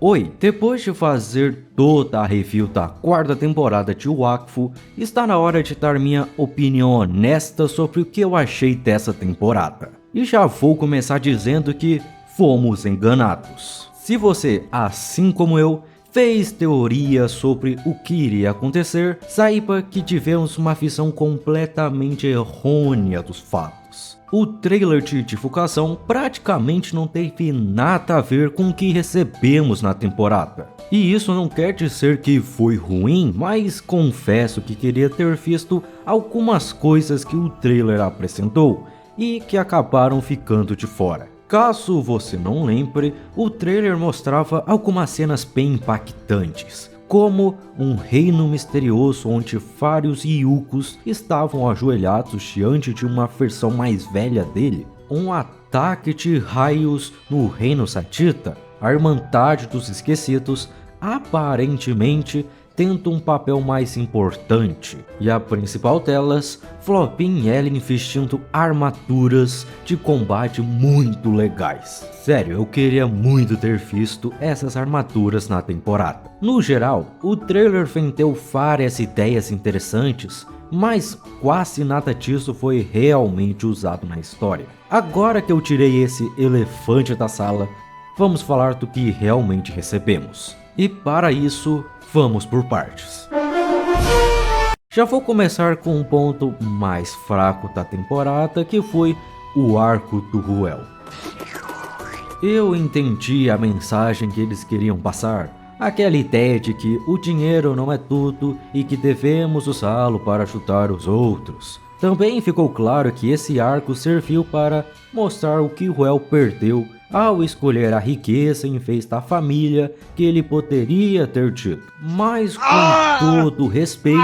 Oi, depois de fazer toda a review da quarta temporada de Wakfu, está na hora de dar minha opinião honesta sobre o que eu achei dessa temporada. E já vou começar dizendo que fomos enganados. Se você, assim como eu, fez teoria sobre o que iria acontecer, saiba que tivemos uma visão completamente errônea dos fatos. O trailer de divulgação praticamente não teve nada a ver com o que recebemos na temporada. E isso não quer dizer que foi ruim, mas confesso que queria ter visto algumas coisas que o trailer apresentou e que acabaram ficando de fora. Caso você não lembre, o trailer mostrava algumas cenas bem impactantes, como um reino misterioso onde vários Ryukos estavam ajoelhados diante de uma versão mais velha dele, um ataque de raios no reino Satita, a Irmandade dos Esquecidos aparentemente tendo um papel mais importante, e a principal delas, Floppy e Ellen vestindo armaduras de combate muito legais. Sério, eu queria muito ter visto essas armaduras na temporada. No geral, o trailer vendeu várias ideias interessantes, mas quase nada disso foi realmente usado na história. Agora que eu tirei esse elefante da sala, vamos falar do que realmente recebemos. E para isso, vamos por partes. Já vou começar com um ponto mais fraco da temporada, que foi o arco do Ruel. Eu entendi a mensagem que eles queriam passar, aquela ideia de que o dinheiro não é tudo e que devemos usá-lo para ajudar os outros. Também ficou claro que esse arco serviu para mostrar o que Ruel perdeu ao escolher a riqueza em vez da família que ele poderia ter tido. Mas com todo respeito,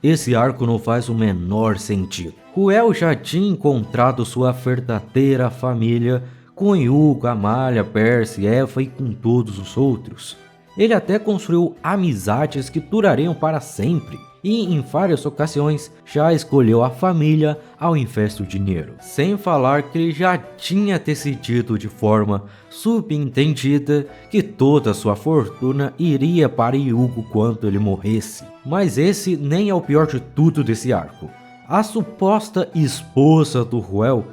esse arco não faz o menor sentido. Ruel já tinha encontrado sua verdadeira família com Yuko, Amalia, Percy, Eva e com todos os outros. Ele até construiu amizades que durariam para sempre. E em várias ocasiões já escolheu a família ao invés do dinheiro. Sem falar que ele já tinha decidido de forma subentendida que toda sua fortuna iria para Yuko quando ele morresse. Mas esse nem é o pior de tudo desse arco. A suposta esposa do Ruel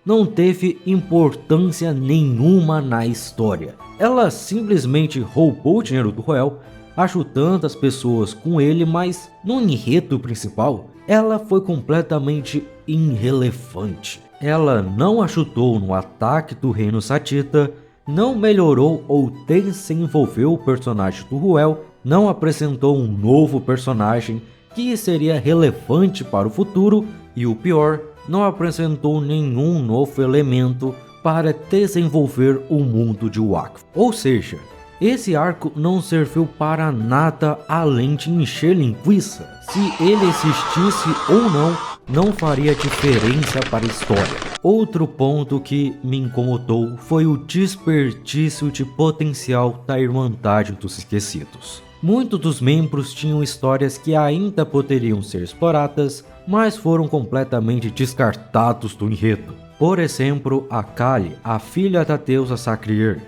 não teve importância nenhuma na história. Ela simplesmente roubou o dinheiro do Ruel, ajudando as pessoas com ele, mas no enredo principal, ela foi completamente irrelevante. Ela não ajudou no ataque do reino Satita, não melhorou ou desenvolveu o personagem do Ruel, não apresentou um novo personagem que seria relevante para o futuro e o pior, não apresentou nenhum novo elemento para desenvolver o mundo de Wakfu. Ou seja, esse arco não serviu para nada além de encher linguiça. Se ele existisse ou não, não faria diferença para a história. Outro ponto que me incomodou foi o desperdício de potencial da Irmandade dos Esquecidos. Muitos dos membros tinham histórias que ainda poderiam ser exploradas, mas foram completamente descartados do enredo. Por exemplo, a Kali, a filha da deusa Sacrier.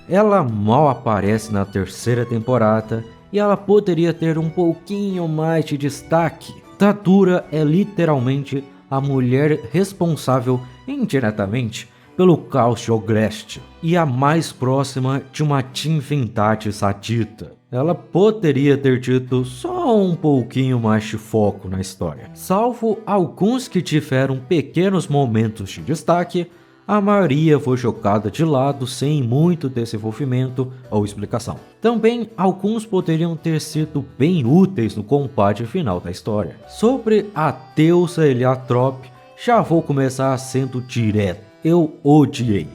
Ela mal aparece na terceira temporada e ela poderia ter um pouquinho mais de destaque. Tadura é literalmente a mulher responsável indiretamente pelo caos de Ogreste e a mais próxima de uma divindade Satita. Ela poderia ter tido só um pouquinho mais de foco na história. Salvo alguns que tiveram pequenos momentos de destaque, a maioria foi jogada de lado sem muito desenvolvimento ou explicação. Também alguns poderiam ter sido bem úteis no combate final da história. Sobre a deusa Eliatrope, já vou começar sendo direto. Eu odiei.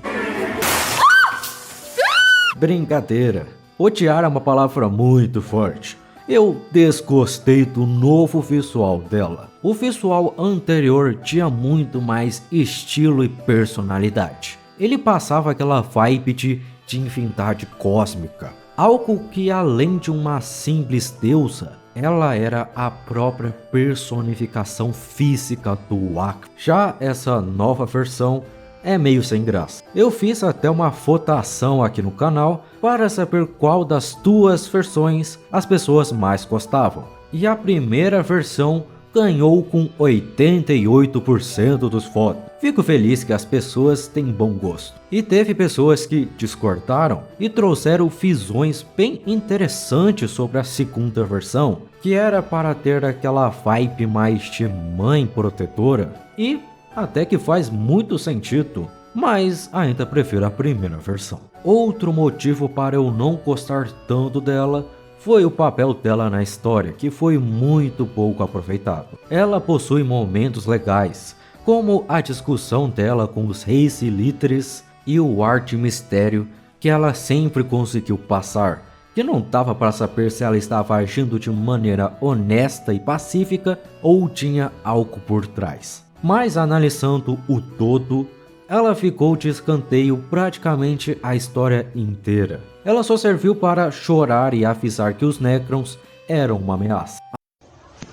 Brincadeira. Odiar é uma palavra muito forte. Eu desgostei do novo visual dela. O visual anterior tinha muito mais estilo e personalidade. Ele passava aquela vibe de divindade cósmica. Algo que além de uma simples deusa, ela era a própria personificação física do Wakfu. Já essa nova versão é meio sem graça. Eu fiz até uma votação aqui no canal para saber qual das duas versões as pessoas mais gostavam. E a primeira versão ganhou com 88% dos votos. Fico feliz que as pessoas têm bom gosto. E teve pessoas que discordaram e trouxeram visões bem interessantes sobre a segunda versão, que era para ter aquela vibe mais de mãe protetora, e até que faz muito sentido, mas ainda prefiro a primeira versão. Outro motivo para eu não gostar tanto dela foi o papel dela na história, que foi muito pouco aproveitado. Ela possui momentos legais, como a discussão dela com os reis e líderes e o ar de mistério que ela sempre conseguiu passar, que não dava para saber se ela estava agindo de maneira honesta e pacífica ou tinha algo por trás. Mas analisando o todo, ela ficou de escanteio praticamente a história inteira. Ela só serviu para chorar e avisar que os Necrons eram uma ameaça.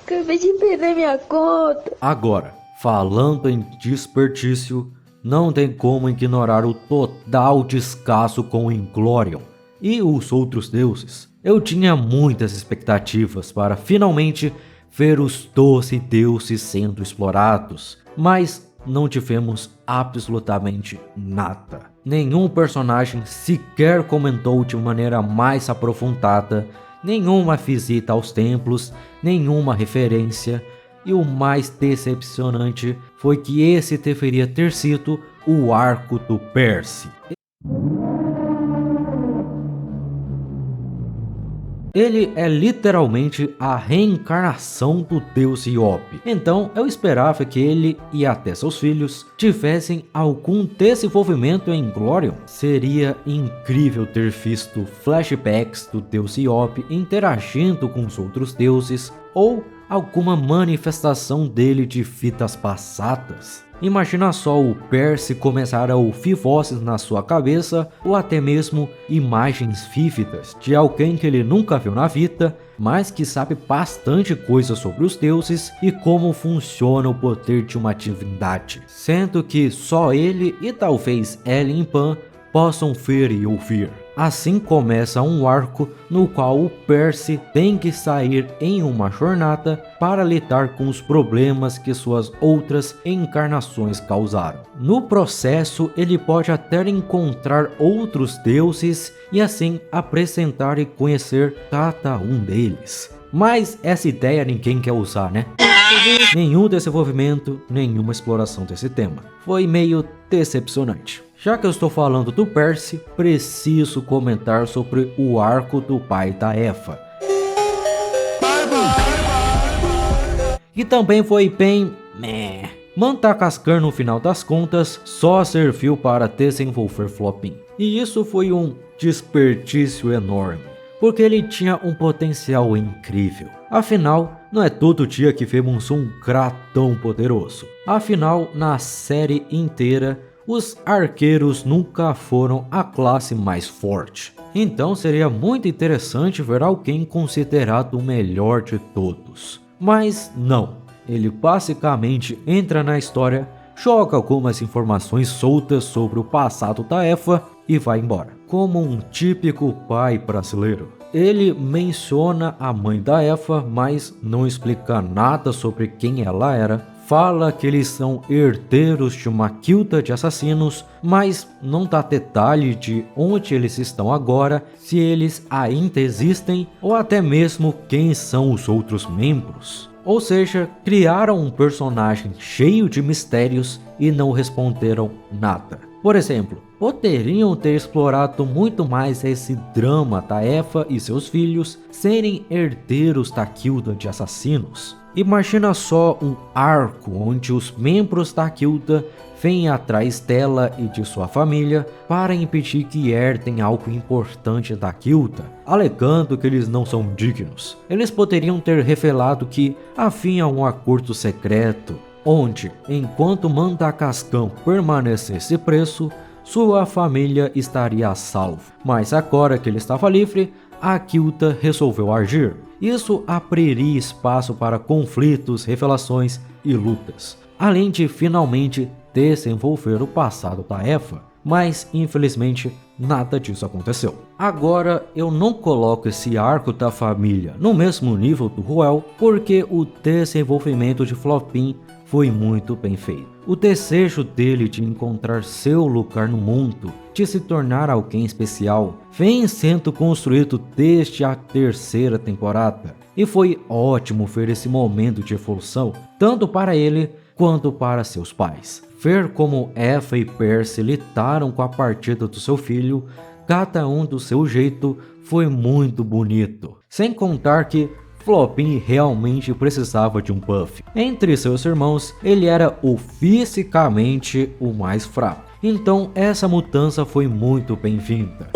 Acabei de perder minha conta. Agora, falando em desperdício, não tem como ignorar o total descaso com Inglorion e os outros deuses. Eu tinha muitas expectativas para finalmente ver os 12 deuses sendo explorados, mas não tivemos absolutamente nada. Nenhum personagem sequer comentou de maneira mais aprofundada, nenhuma visita aos templos, nenhuma referência, e o mais decepcionante foi que esse deveria ter sido o arco do Percy. Ele é literalmente a reencarnação do deus Iope. Então eu esperava que ele e até seus filhos tivessem algum desenvolvimento em Inglorion. Seria incrível ter visto flashbacks do deus Iope interagindo com os outros deuses ou alguma manifestação dele de vidas passadas. Imagina só o Percy começar a ouvir vozes na sua cabeça ou até mesmo imagens vívidas de alguém que ele nunca viu na vida, mas que sabe bastante coisa sobre os deuses e como funciona o poder de uma divindade, sendo que só ele e talvez Ellie e Pan possam ver e ouvir. Assim começa um arco no qual o Percy tem que sair em uma jornada para lidar com os problemas que suas outras encarnações causaram. No processo, ele pode até encontrar outros deuses e assim apresentar e conhecer cada um deles. Mas essa ideia ninguém quer usar, né? Nenhum desenvolvimento, nenhuma exploração desse tema. Foi meio decepcionante. Já que eu estou falando do Percy, preciso comentar sobre o arco do pai da Eva. E também foi bem meh. Madagascar no final das contas só serviu para desenvolver Flopin. E isso foi um desperdício enorme, porque ele tinha um potencial incrível. Afinal, não é todo dia que vemos um Krá tão poderoso. Afinal, na série inteira, os arqueiros nunca foram a classe mais forte. Então seria muito interessante ver alguém considerado o melhor de todos. Mas não, ele basicamente entra na história, joga algumas informações soltas sobre o passado da Eva e vai embora. Como um típico pai brasileiro. Ele menciona a mãe da Eva, mas não explica nada sobre quem ela era. Fala que eles são herdeiros de uma guilda de assassinos, mas não dá detalhe de onde eles estão agora, se eles ainda existem ou até mesmo quem são os outros membros. Ou seja, criaram um personagem cheio de mistérios e não responderam nada. Por exemplo, poderiam ter explorado muito mais esse drama da Eva e seus filhos serem herdeiros da guilda de assassinos. Imagina só um arco onde os membros da guilda vêm atrás dela e de sua família para impedir que herdem algo importante da guilda, alegando que eles não são dignos. Eles poderiam ter revelado que havia um acordo secreto, onde, enquanto Madagascar permanecesse preso, sua família estaria a salvo. Mas agora que ele estava livre, a guilda resolveu agir. Isso abriria espaço para conflitos, revelações e lutas, além de finalmente desenvolver o passado da Eva, mas infelizmente nada disso aconteceu. Agora eu não coloco esse arco da família no mesmo nível do Ruel, porque o desenvolvimento de Flopin foi muito bem feito. O desejo dele de encontrar seu lugar no mundo, de se tornar alguém especial, vem sendo construído desde a terceira temporada, e foi ótimo ver esse momento de evolução, tanto para ele quanto para seus pais. Ver como Eva e Percy lidaram com a partida do seu filho, cada um do seu jeito, foi muito bonito. Sem contar que Flopin realmente precisava de um buff. Entre seus irmãos, ele era fisicamente o mais fraco. Então essa mudança foi muito bem-vinda.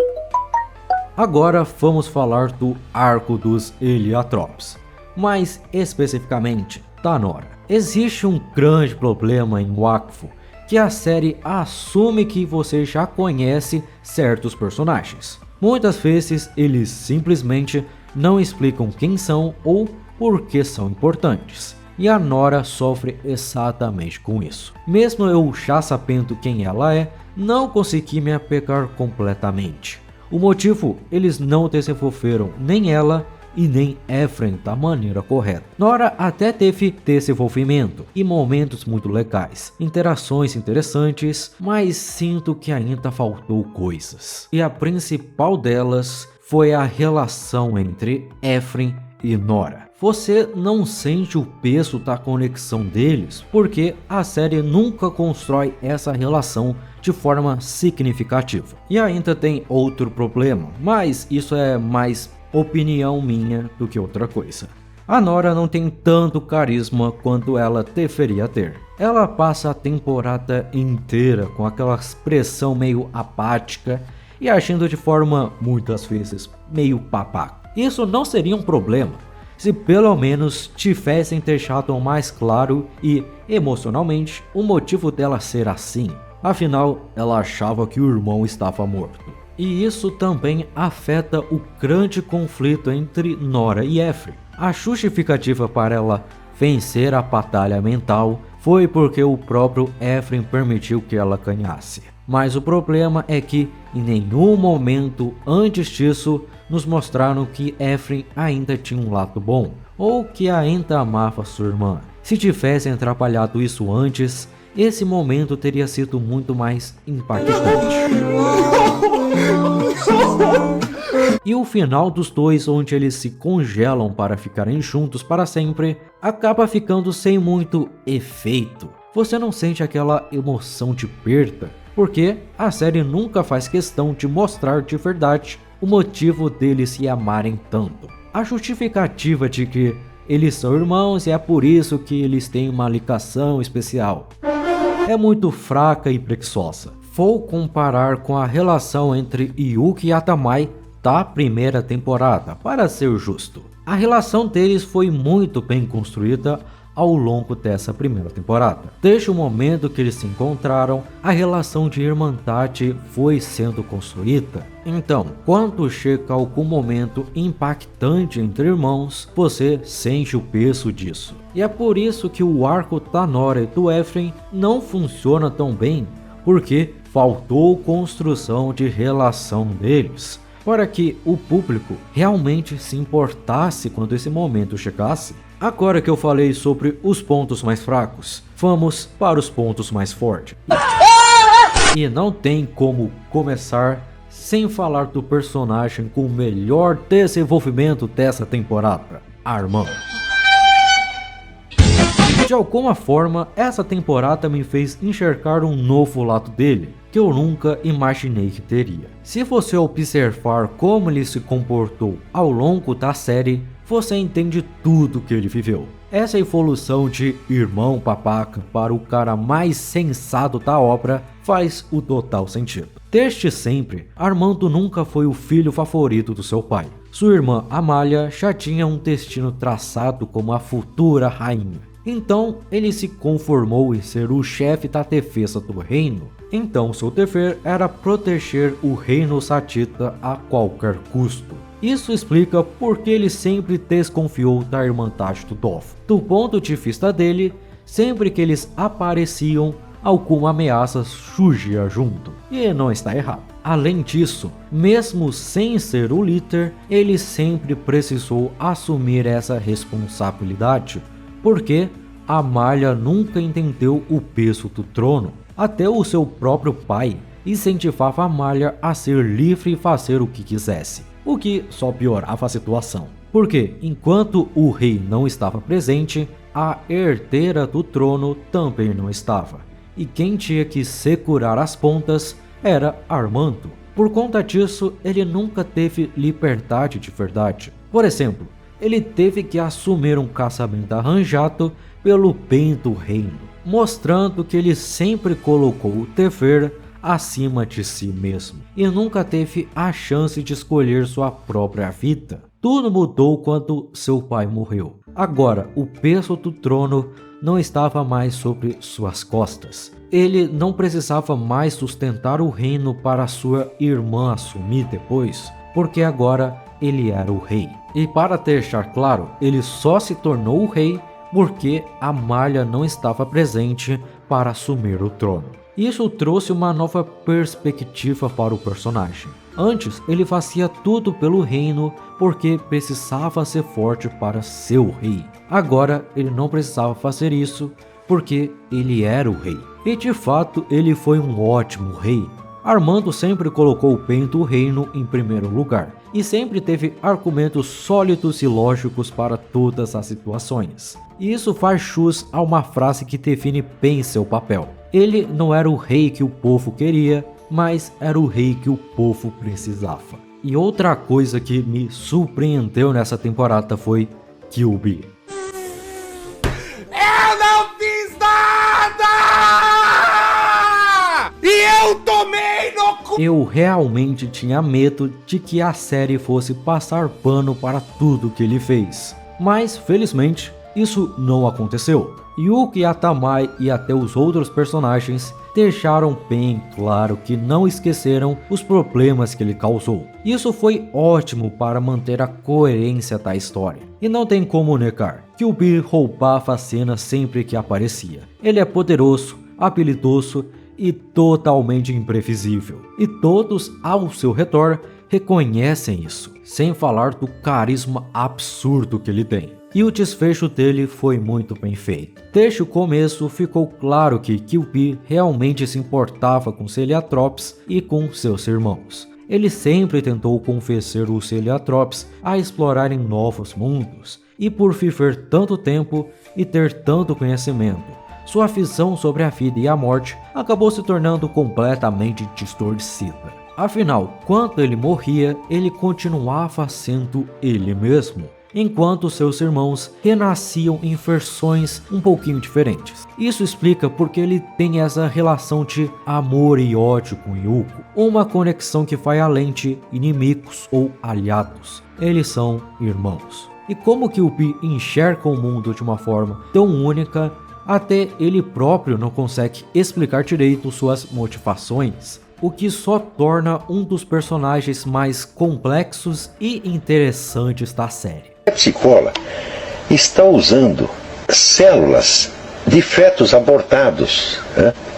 Agora vamos falar do arco dos Heliotropes, mais especificamente da Nora. Existe um grande problema em Wakfu, que a série assume que você já conhece certos personagens. Muitas vezes eles simplesmente não explicam quem são ou por que são importantes. E a Nora sofre exatamente com isso. Mesmo eu já sabendo quem ela é, não consegui me apegar completamente. O motivo, eles não desenvolveram nem ela e nem Ephraim da maneira correta. Nora até teve desenvolvimento e momentos muito legais, interações interessantes, mas sinto que ainda faltou coisas. E a principal delas foi a relação entre Ephraim e Nora. Você não sente o peso da conexão deles, porque a série nunca constrói essa relação de forma significativa. E ainda tem outro problema, mas isso é mais opinião minha do que outra coisa. A Nora não tem tanto carisma quanto ela deveria ter. Ela passa a temporada inteira com aquela expressão meio apática e agindo de forma, muitas vezes, meio babaca. Isso não seria um problema se pelo menos tivessem deixado mais claro e, emocionalmente, o motivo dela ser assim. Afinal, ela achava que o irmão estava morto. E isso também afeta o grande conflito entre Nora e Ephraim. A justificativa para ela vencer a batalha mental foi porque o próprio Ephraim permitiu que ela ganhasse. Mas o problema é que em nenhum momento antes disso nos mostraram que Ephraim ainda tinha um lado bom, ou que ainda amava sua irmã. Se tivessem atrapalhado isso antes, esse momento teria sido muito mais impactante. E o final dos dois, onde eles se congelam para ficarem juntos para sempre, acaba ficando sem muito efeito. Você não sente aquela emoção de perda, porque a série nunca faz questão de mostrar de verdade o motivo deles se amarem tanto. A justificativa de que eles são irmãos e é por isso que eles têm uma ligação especial é muito fraca e preguiçosa. Vou comparar com a relação entre Yuki e Atamai da primeira temporada, para ser justo. A relação deles foi muito bem construída ao longo dessa primeira temporada. Desde o momento que eles se encontraram, a relação de irmandade foi sendo construída. Então, quando chega algum momento impactante entre irmãos, você sente o peso disso. E é por isso que o arco da Nora e do Ephraim não funciona tão bem, porque faltou construção de relação deles, para que o público realmente se importasse quando esse momento chegasse. Agora que eu falei sobre os pontos mais fracos, vamos para os pontos mais fortes. E não tem como começar sem falar do personagem com o melhor desenvolvimento dessa temporada, Armand. De alguma forma, essa temporada me fez enxergar um novo lado dele, que eu nunca imaginei que teria. Se você observar como ele se comportou ao longo da série, você entende tudo que ele viveu. Essa evolução de irmão babaca para o cara mais sensato da obra faz o total sentido. Desde sempre, Armando nunca foi o filho favorito do seu pai. Sua irmã Amália já tinha um destino traçado como a futura rainha. Então ele se conformou em ser o chefe da defesa do reino. Então seu dever era proteger o reino Satita a qualquer custo. Isso explica porque ele sempre desconfiou da irmã Tashtutoff. Do ponto de vista dele, sempre que eles apareciam, alguma ameaça surgia junto, e não está errado. Além disso, mesmo sem ser o líder, ele sempre precisou assumir essa responsabilidade, porque Amarya nunca entendeu o peso do trono. Até o seu próprio pai incentivava Amarya a ser livre e fazer o que quisesse, o que só piorava a situação. Porque enquanto o rei não estava presente, a herdeira do trono também não estava. E quem tinha que segurar as pontas era Armando. Por conta disso, ele nunca teve liberdade de verdade. Por exemplo, ele teve que assumir um casamento arranjado pelo bem do reino, mostrando que ele sempre colocou o dever acima de si mesmo e nunca teve a chance de escolher sua própria vida. Tudo mudou quando seu pai morreu. Agora, o peso do trono não estava mais sobre suas costas. Ele não precisava mais sustentar o reino para sua irmã assumir depois, porque agora ele era o rei. E para deixar claro, ele só se tornou o rei porque Amarya não estava presente para assumir o trono. Isso trouxe uma nova perspectiva para o personagem. Antes, ele fazia tudo pelo reino porque precisava ser forte para ser o rei. Agora, ele não precisava fazer isso porque ele era o rei. E de fato, ele foi um ótimo rei. Armando sempre colocou o bem do reino em primeiro lugar e sempre teve argumentos sólidos e lógicos para todas as situações. E isso faz jus a uma frase que define bem seu papel. Ele não era o rei que o povo queria, mas era o rei que o povo precisava. E outra coisa que me surpreendeu nessa temporada foi Kill Bill. Eu não fiz nada! E eu tomei no cu! Eu realmente tinha medo de que a série fosse passar pano para tudo que ele fez. Mas, felizmente, isso não aconteceu. Yuko e Atamai e até os outros personagens deixaram bem claro que não esqueceram os problemas que ele causou. Isso foi ótimo para manter a coerência da história. E não tem como negar que o Bill roubava a cena sempre que aparecia. Ele é poderoso, habilidoso e totalmente imprevisível. E todos ao seu redor reconhecem isso, sem falar do carisma absurdo que ele tem. E o desfecho dele foi muito bem feito. Desde o começo ficou claro que Kill Bill realmente se importava com Celiatrops e com seus irmãos. Ele sempre tentou convencer os Celiatrops a explorarem novos mundos, e por viver tanto tempo e ter tanto conhecimento, sua visão sobre a vida e a morte acabou se tornando completamente distorcida. Afinal, quando ele morria, ele continuava sendo ele mesmo, enquanto seus irmãos renasciam em versões um pouquinho diferentes. Isso explica porque ele tem essa relação de amor e ódio com Yuko, uma conexão que vai além de inimigos ou aliados. Eles são irmãos. E como que o Bill enxerga o mundo de uma forma tão única, até ele próprio não consegue explicar direito suas motivações, o que só torna um dos personagens mais complexos e interessantes da série. A psicola está usando células de fetos abortados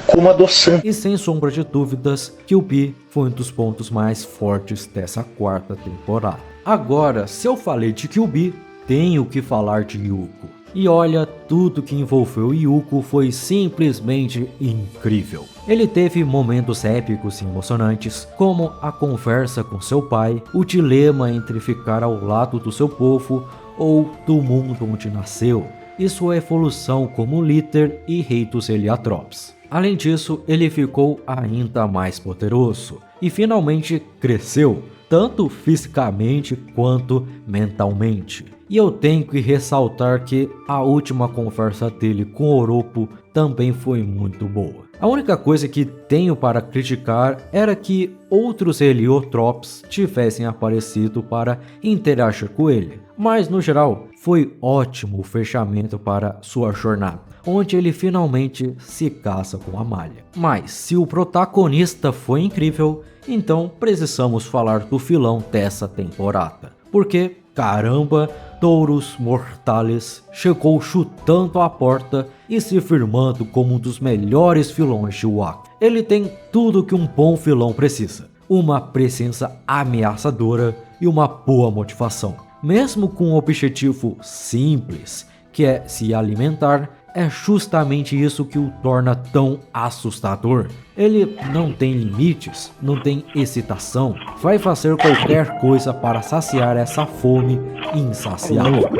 como adoçante. E sem sombra de dúvidas, Kill Bill foi um dos pontos mais fortes dessa quarta temporada. Agora, se eu falei de Kill Bill, tenho que falar de Yuko. E olha, tudo que envolveu Yuko foi simplesmente incrível. Ele teve momentos épicos e emocionantes, como a conversa com seu pai, o dilema entre ficar ao lado do seu povo ou do mundo onde nasceu, e sua evolução como líder e rei dos Heliatrops. Além disso, ele ficou ainda mais poderoso e finalmente cresceu, tanto fisicamente quanto mentalmente. E eu tenho que ressaltar que a última conversa dele com Oropo também foi muito boa. A única coisa que tenho para criticar era que outros Heliotrops tivessem aparecido para interagir com ele. Mas no geral, foi ótimo o fechamento para sua jornada. onde ele finalmente se casa com Amália. Mas se o protagonista foi incrível, então precisamos falar do vilão dessa temporada. Porque, caramba, Taurus Mortalis chegou chutando a porta e se firmando como um dos melhores vilões de Wakfu. Ele tem tudo que um bom vilão precisa: uma presença ameaçadora e uma boa motivação. Mesmo com um objetivo simples, que é se alimentar, é justamente isso que o torna tão assustador. Ele não tem limites, não tem excitação, vai fazer qualquer coisa para saciar essa fome insaciável.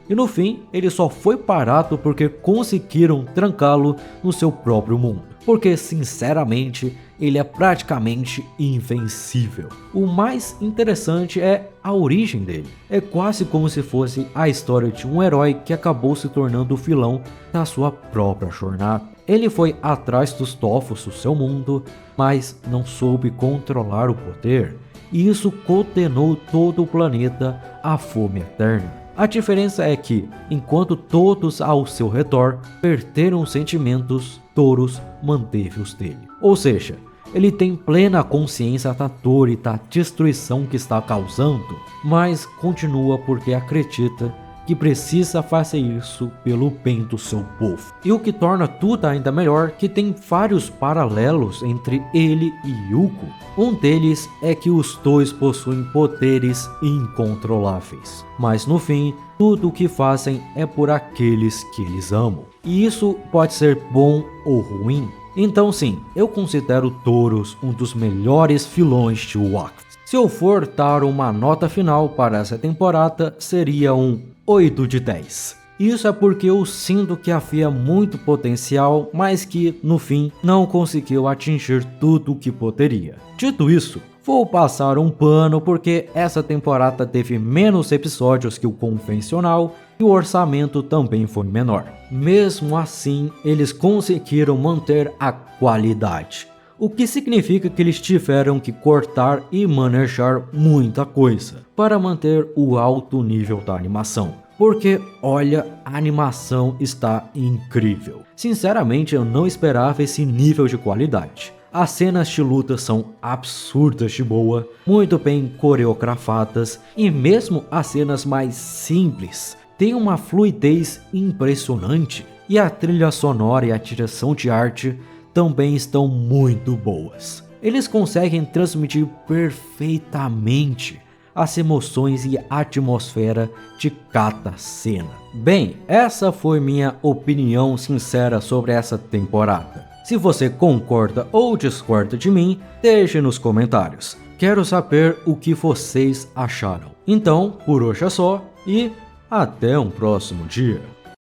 E no fim, ele só foi parado porque conseguiram trancá-lo no seu próprio mundo. Porque, sinceramente, ele é praticamente invencível. O mais interessante é a origem dele. É quase como se fosse a história de um herói que acabou se tornando o vilão da sua própria jornada. Ele foi atrás dos Tophos do seu mundo, mas não soube controlar o poder, e isso condenou todo o planeta à fome eterna. A diferença é que, enquanto todos ao seu redor perderam os sentimentos, Taurus manteve os dele. Ou seja, ele tem plena consciência da dor e da destruição que está causando, mas continua porque acredita que precisa fazer isso pelo bem do seu povo. E o que torna tudo ainda melhor que tem vários paralelos entre ele e Yuko. Um deles é que os dois possuem poderes incontroláveis, mas no fim, tudo o que fazem é por aqueles que eles amam. E isso pode ser bom ou ruim. Então sim, eu considero Taurus um dos melhores vilões de Wakfu. Se eu for dar uma nota final para essa temporada, seria um 8 de 10. Isso é porque eu sinto que havia muito potencial, mas que, no fim, não conseguiu atingir tudo o que poderia. Dito isso, vou passar um pano porque essa temporada teve menos episódios que o convencional e o orçamento também foi menor. Mesmo assim, eles conseguiram manter a qualidade, o que significa que eles tiveram que cortar e manejar muita coisa para manter o alto nível da animação. Porque, olha, a animação está incrível. Sinceramente, eu não esperava esse nível de qualidade. As cenas de luta são absurdas de boa, muito bem coreografadas, e mesmo as cenas mais simples têm uma fluidez impressionante. E a trilha sonora e a direção de arte também estão muito boas. Eles conseguem transmitir perfeitamente as emoções e a atmosfera de cada cena. Bem, essa foi minha opinião sincera sobre essa temporada. Se você concorda ou discorda de mim, deixe nos comentários. Quero saber o que vocês acharam. Então, por hoje é só e até um próximo dia.